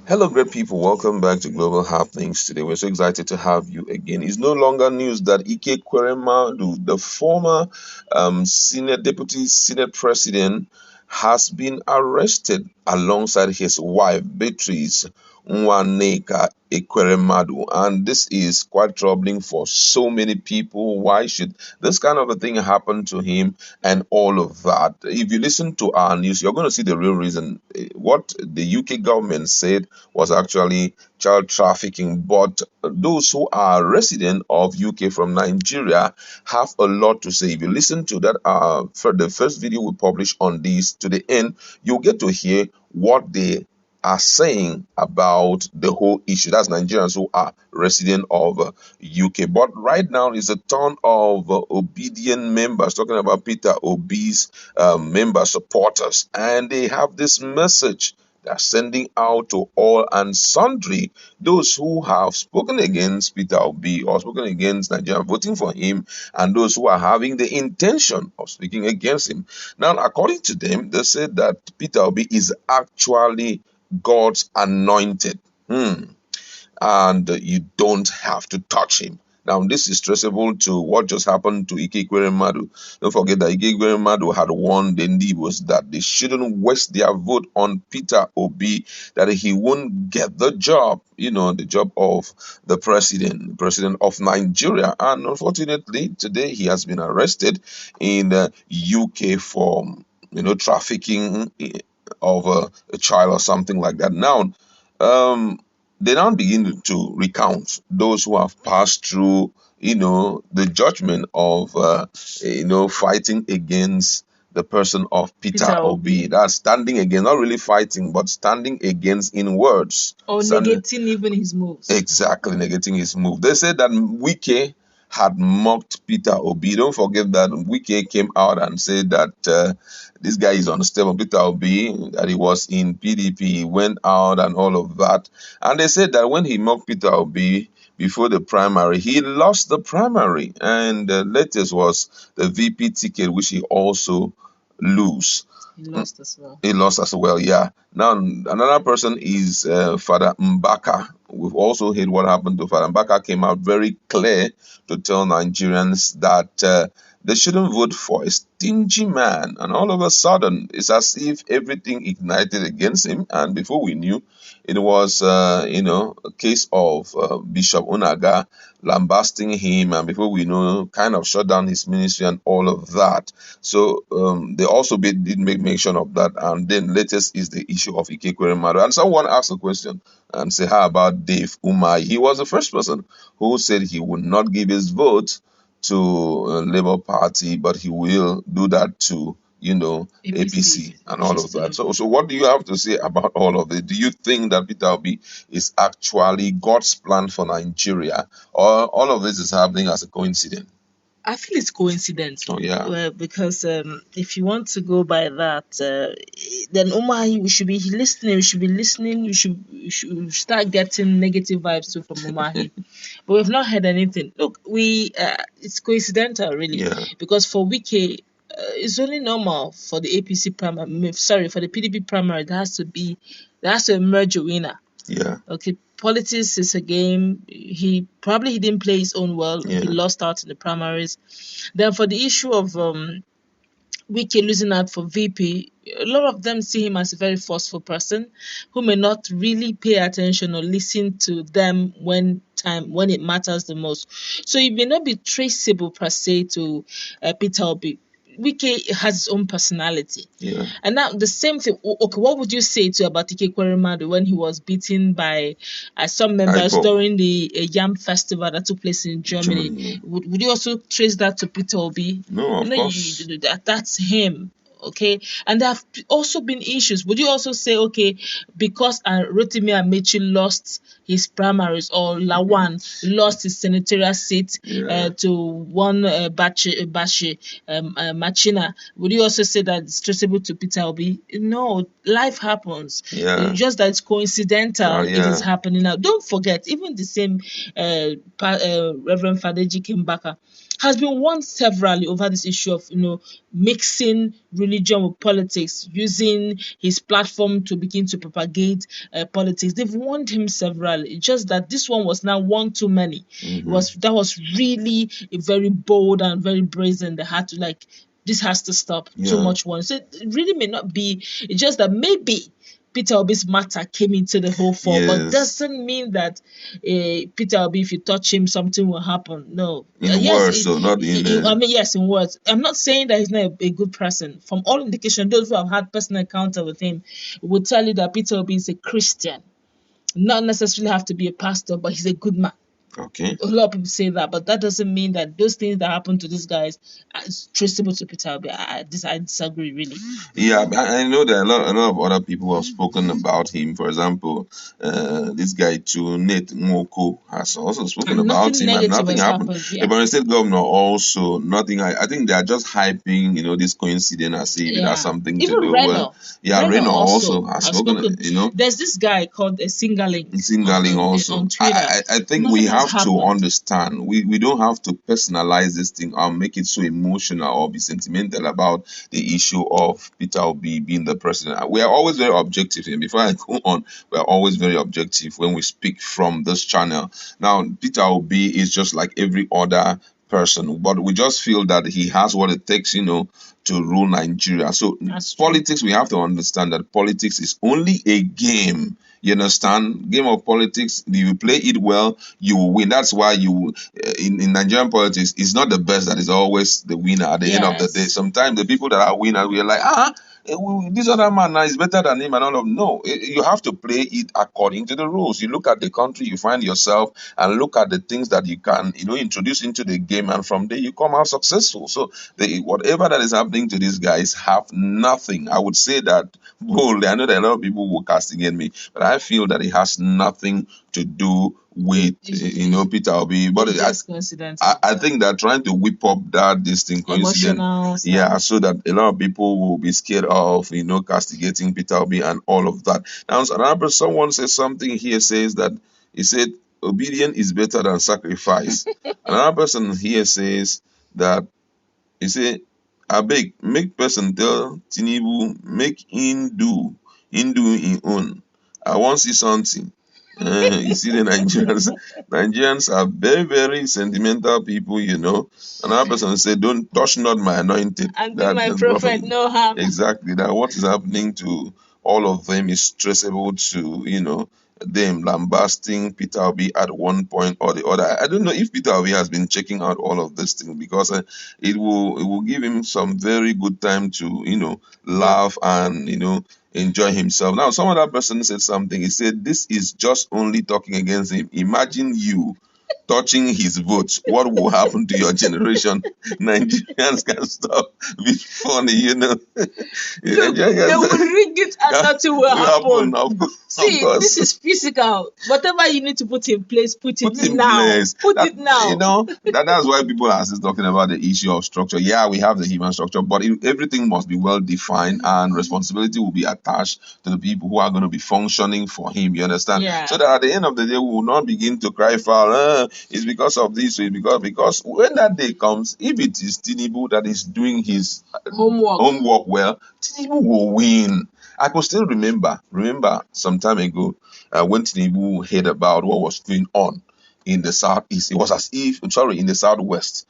Hello, great people. Welcome back to Global Happenings. Today, we're so excited to have you again. It's no longer news that Ike Kweremadu, the former Deputy Senate President, has been arrested alongside his wife, Beatrice Nwaneka Ekweremadu. And this is quite troubling for so many people. Why should this kind of a thing happen to him and all of that? If you listen to our news, you're going to see the real reason. What the UK government said was actually child trafficking. But those who are resident of UK from Nigeria have a lot to say. If you listen to that, for the first video we published on this to the end, you'll get to hear what they are saying about the whole issue. That's Nigerians who are resident of UK. But right now is a ton of obedient members talking about Peter Obi's member supporters, and they have this message they're sending out to all and sundry those who have spoken against Peter Obi or spoken against Nigeria voting for him, and those who are having the intention of speaking against him. Now, according to them, they said that Peter Obi is actually God's anointed. And you don't have to touch him. Now, this is traceable to what just happened to Ike Ekeremadu. Don't forget that Ike Ekeremadu had warned the Ndibos that they shouldn't waste their vote on Peter Obi, that he won't get the job, the job of the president of Nigeria. And unfortunately, today he has been arrested in the UK for, trafficking of a child or something like that. Now, they now begin to recount those who have passed through, the judgment of, fighting against the person of Peter Peter Obi. Obi. That's standing against, not really fighting, but standing against in words. Or negating even his moves. Exactly, negating his move. They said that Wike had mocked Peter Obi. Don't forget that Wike came out and said that this guy is unstable. Peter Obi, that he was in PDP, he went out and all of that. And they said that when he mocked Peter Obi before the primary, he lost the primary. And the latest was the VP ticket, which he also lose. He lost as well. He lost as well, yeah. Now, another person is Father Mbaka. We've also heard what happened to Father Mbaka. Came out very clear to tell Nigerians that they shouldn't vote for a stingy man. And all of a sudden, it's as if everything ignited against him. And before we knew, it was, a case of Bishop Unaga lambasting him. And before we know, kind of shut down his ministry and all of that. So they also did make mention of that. And then latest is the issue of Ike Ekeremadu. And someone asked a question and say, how about Dave Umai? He was the first person who said he would not give his vote to Labour Party, but he will do that to, APC and all of that. So what do you have to say about all of it? Do you think that Peter Obi is actually God's plan for Nigeria, or all of this is happening as a coincidence? I feel it's coincidence. Oh, yeah. Because if you want to go by that, then Omar, we should be listening. We should be listening. We should start getting negative vibes too from Omar. But we've not heard anything. Look, it's coincidental, really, Yeah. because for Wiki, it's only normal for the APC primary. Sorry, for the PDP primary, there has to emerge a winner. Yeah. Okay, politics is a game. He didn't play his own well. Yeah. He lost out in the primaries. Then for the issue of Wike losing out for VP, a lot of them see him as a very forceful person who may not really pay attention or listen to them when it matters the most. So it may not be traceable per se to Peter Obi. Wike has his own personality. Yeah. And now the same thing. Okay, what would you say to about Ike Ekeremadu when he was beaten by some members IPOB. during the Yam festival that took place in Germany? Would you also trace that to Peter Obi? No, of course. That's him. Okay, and there have also been issues. Would you also say, okay, because Rotimi Amechi lost his primaries, or Lawan lost his senatorial seat to one Bashi Machina, would you also say that it's traceable to Peter Obi? No, life happens. Yeah. Just that it's coincidental. Yeah. It is happening now. Don't forget, even the same Reverend Fadeji Kimbaka, has been warned severally over this issue of mixing religion with politics, using his platform to begin to propagate politics. They've warned him severally. It's just that this one was now one too many. That was really a very bold and very brazen. They had to this has to stop. Too Yeah. much one. So it really may not be. It's just that maybe Peter Obi's matter came into the whole fore, but Yes. doesn't mean that Peter Obi, if you touch him, something will happen. No. In Yes, words, so not in. I mean, yes, in words. I'm not saying that he's not a good person. From all indication, those who have had personal encounter with him will tell you that Peter Obi is a Christian. Not necessarily have to be a pastor, but he's a good man. Okay. A lot of people say that, but that doesn't mean that those things that happen to these guys are traceable to Peter Obi. I disagree, really. Yeah, I know that a lot of other people have spoken about him. For example, this guy too, Nate Nwoko, has also spoken And about nothing him, and negative nothing has happened. happened. The Yeah. Borno State governor also nothing. I think they are just hyping, this coincidence as if it has something to Even do. Reno. Yeah, Reno also has spoken. There's this guy called Singaling Singaling also. on Twitter. I think we Nothing has have to happened. understand. We don't have to personalize this thing or make it so emotional or be sentimental about the issue of Peter Obi being the president. We are always very objective. And before I go on, we are always very objective when we speak from this channel. Now, Peter Obi is just like every other person, but we just feel that he has what it takes, to rule Nigeria. So That's true. politics, we have to understand that politics is only a game. You understand? Game of politics. If you play it well, you will win. That's why in Nigerian politics, it's not the best that is always the winner at the end of the day. Yes. Sometimes the people that are winners, we are like, this other man now is better than him and all of. No, you have to play it according to the rules. You look at the country you find yourself and look at the things that you can introduce into the game, and from there you come out successful. So whatever that is happening to these guys have nothing. I would say that boldly. I know that a lot of people will castigate me, but I feel that it has nothing to do with Peter Obi. But It's just coincidence. I think they're trying to whip up this thing coincident. Emotional stuff. Yeah, so that a lot of people will be scared of castigating Peter Obi and all of that. Now, someone says something here, says that he said obedience is better than sacrifice. Another person here says that he say abeg make person tell Tinubu make him do him own. I wan see something. You see the Nigerians are very, very sentimental people. Another person said, don't touch not my anointed. And do my prophet no harm. Exactly. That what is happening to all of them is traceable to, them lambasting Peter Obi at one point or the other. I don't know if Peter Obi has been checking out all of this thing, because it will give him some very good time to, laugh and, enjoy himself. Now, some other person said something. He said, this is just only talking against him. Imagine you touching his votes. What will happen to your generation? Nigerians can stop be funny. They will ring it and nothing will happen. See, this is physical. Whatever you need to put in place, put it now. Put it now. That's why people are still talking about the issue of structure. Yeah, we have the human structure, but everything must be well defined, and responsibility will be attached to the people who are going to be functioning for him. You understand? Yeah. So that at the end of the day, we will not begin to cry foul. It's because of this. Because when that day comes, if it is Tinubu that is doing his homework well, Tinubu will win. I could still remember some time ago when Tinubu heard about what was going on in the southeast. It was as if, in the southwest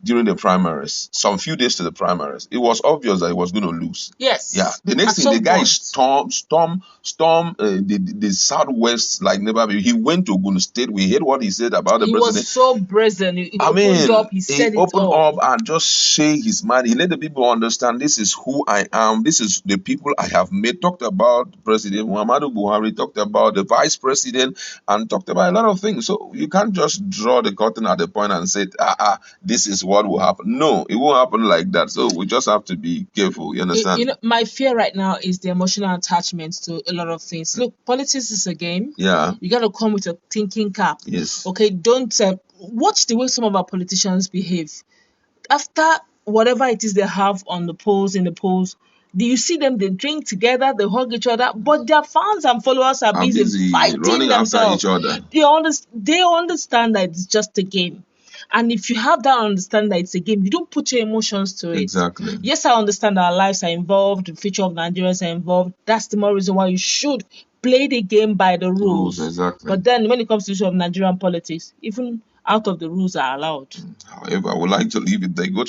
during the primaries, some few days to the primaries. It was obvious that he was going to lose. Yes. Yeah. The next thing, the guy storm the southwest like never before. He went to Ogun State. We heard what he said about the president. He was so brazen. He opened up. He opened up and just say his mind. He let the people understand, this is who I am. This is the people I have made. Talked about President Muhammadu Buhari. Talked about the vice president, and talked about a lot of things. So you can't just draw the curtain at the point and say, this is what will happen. No, it won't happen like that. So we just have to be careful. You understand? My fear right now is the emotional attachment to a lot of things. Look, politics is a game. Yeah. You got to come with a thinking cap. Yes. Okay, don't watch the way some of our politicians behave. After whatever it is they have in the polls, do you see them? They drink together, they hug each other, but their fans and followers are busy fighting running themselves. after each other. They understand that it's just a game. And if you have that understanding that it's a game, you don't put your emotions to it. Exactly. Yes, I understand our lives are involved, the future of Nigerians are involved. That's the more reason why you should play the game by the rules. Exactly. But then when it comes to the issue of Nigerian politics, even out of the rules are allowed. However, I would like to leave it there. Go